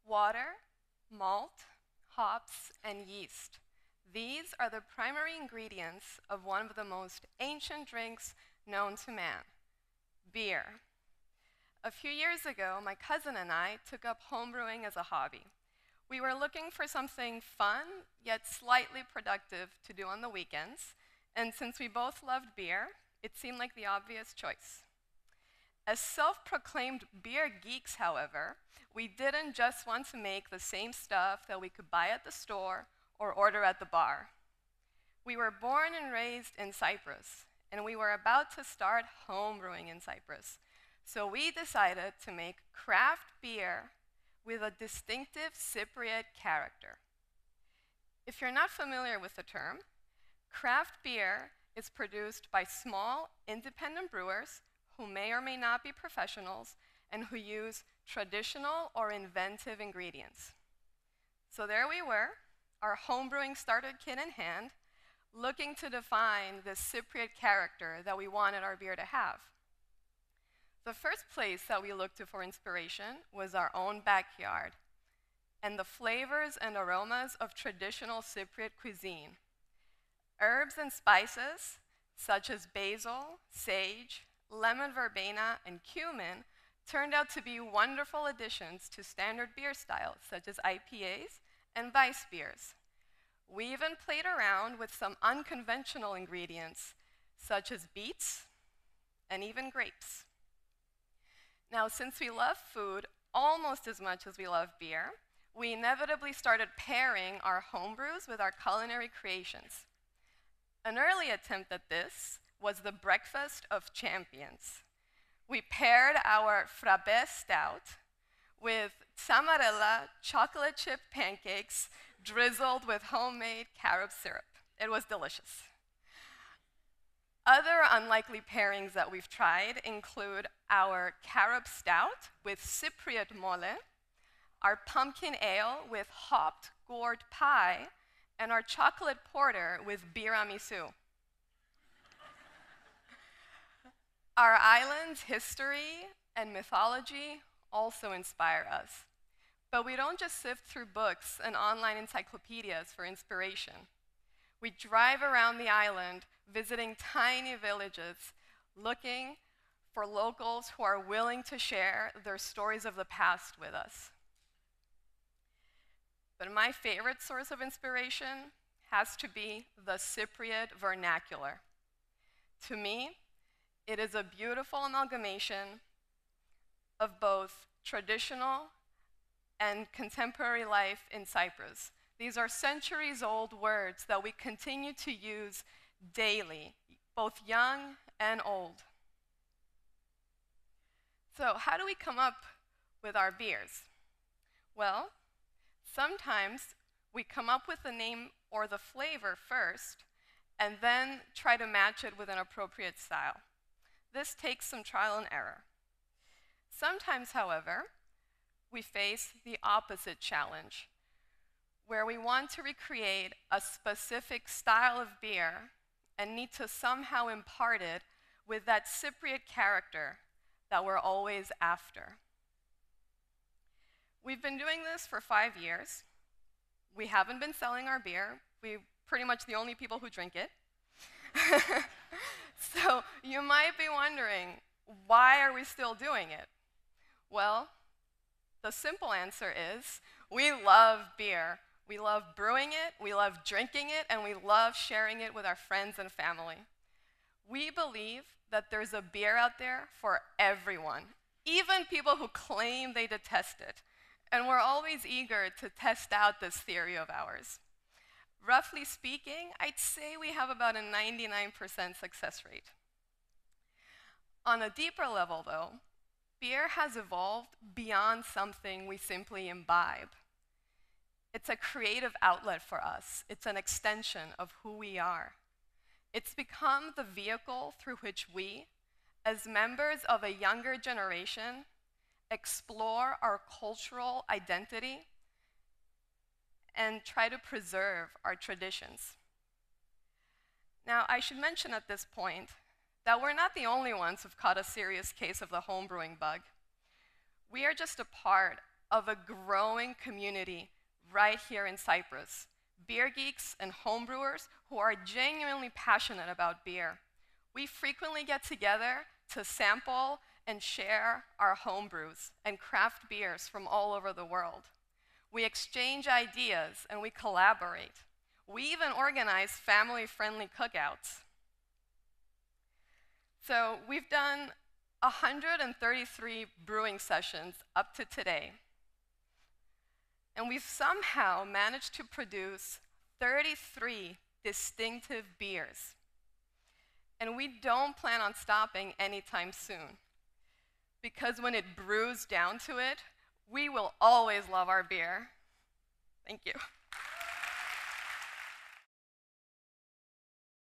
Water, malt, hops, and yeast. These are the primary ingredients of one of the most ancient drinks known to man, beer. A few years ago, my cousin and I took up homebrewing as a hobby. We were looking for something fun, yet slightly productive to do on the weekends, and since we both loved beer, it seemed like the obvious choice. As self-proclaimed beer geeks, however, we didn't just want to make the same stuff that we could buy at the store or order at the bar. We were born and raised in Cyprus, and we were about to start homebrewing in Cyprus. So we decided to make craft beer with a distinctive Cypriot character. If you're not familiar with the term, craft beer is produced by small, independent brewers who may or may not be professionals and who use traditional or inventive ingredients. So there we were, our homebrewing starter kit in hand, looking to define this Cypriot character that we wanted our beer to have. The first place that we looked to for inspiration was our own backyard and the flavors and aromas of traditional Cypriot cuisine. Herbs and spices, such as basil, sage, lemon verbena, and cumin, turned out to be wonderful additions to standard beer styles, such as IPAs and Weiss beers. We even played around with some unconventional ingredients, such as beets and even grapes. Now, since we love food almost as much as we love beer, we inevitably started pairing our homebrews with our culinary creations. An early attempt at this was the breakfast of champions. We paired our frappé stout with tamarella chocolate chip pancakes drizzled with homemade carob syrup. It was delicious. Other unlikely pairings that we've tried include our carob stout with Cypriot mole, our pumpkin ale with hopped gourd pie, and our chocolate porter with biramisu. Our island's history and mythology also inspire us. But we don't just sift through books and online encyclopedias for inspiration. We drive around the island, visiting tiny villages, looking for locals who are willing to share their stories of the past with us. But my favorite source of inspiration has to be the Cypriot vernacular. To me, it is a beautiful amalgamation of both traditional and contemporary life in Cyprus. These are centuries-old words that we continue to use daily, both young and old. So how do we come up with our beers? Well, sometimes we come up with the name or the flavor first, and then try to match it with an appropriate style. This takes some trial and error. Sometimes, however, we face the opposite challenge, where we want to recreate a specific style of beer and need to somehow impart it with that Cypriot character that we're always after. We've been doing this for 5 years. We haven't been selling our beer. We're pretty much the only people who drink it. So you might be wondering, why are we still doing it? Well, the simple answer is, we love beer. We love brewing it, we love drinking it, and we love sharing it with our friends and family. We believe that there's a beer out there for everyone, even people who claim they detest it. And we're always eager to test out this theory of ours. Roughly speaking, I'd say we have about a 99% success rate. On a deeper level, though, beer has evolved beyond something we simply imbibe. It's a creative outlet for us. It's an extension of who we are. It's become the vehicle through which we, as members of a younger generation, explore our cultural identity and try to preserve our traditions. Now, I should mention at this point that we're not the only ones who've caught a serious case of the homebrewing bug. We are just a part of a growing community right here in Cyprus. Beer geeks and homebrewers who are genuinely passionate about beer. We frequently get together to sample and share our homebrews and craft beers from all over the world. We exchange ideas and we collaborate. We even organize family-friendly cookouts. So we've done 133 brewing sessions up to today. And we've somehow managed to produce 33 distinctive beers. And we don't plan on stopping anytime soon. Because when it brews down to it, we will always love our beer. Thank you.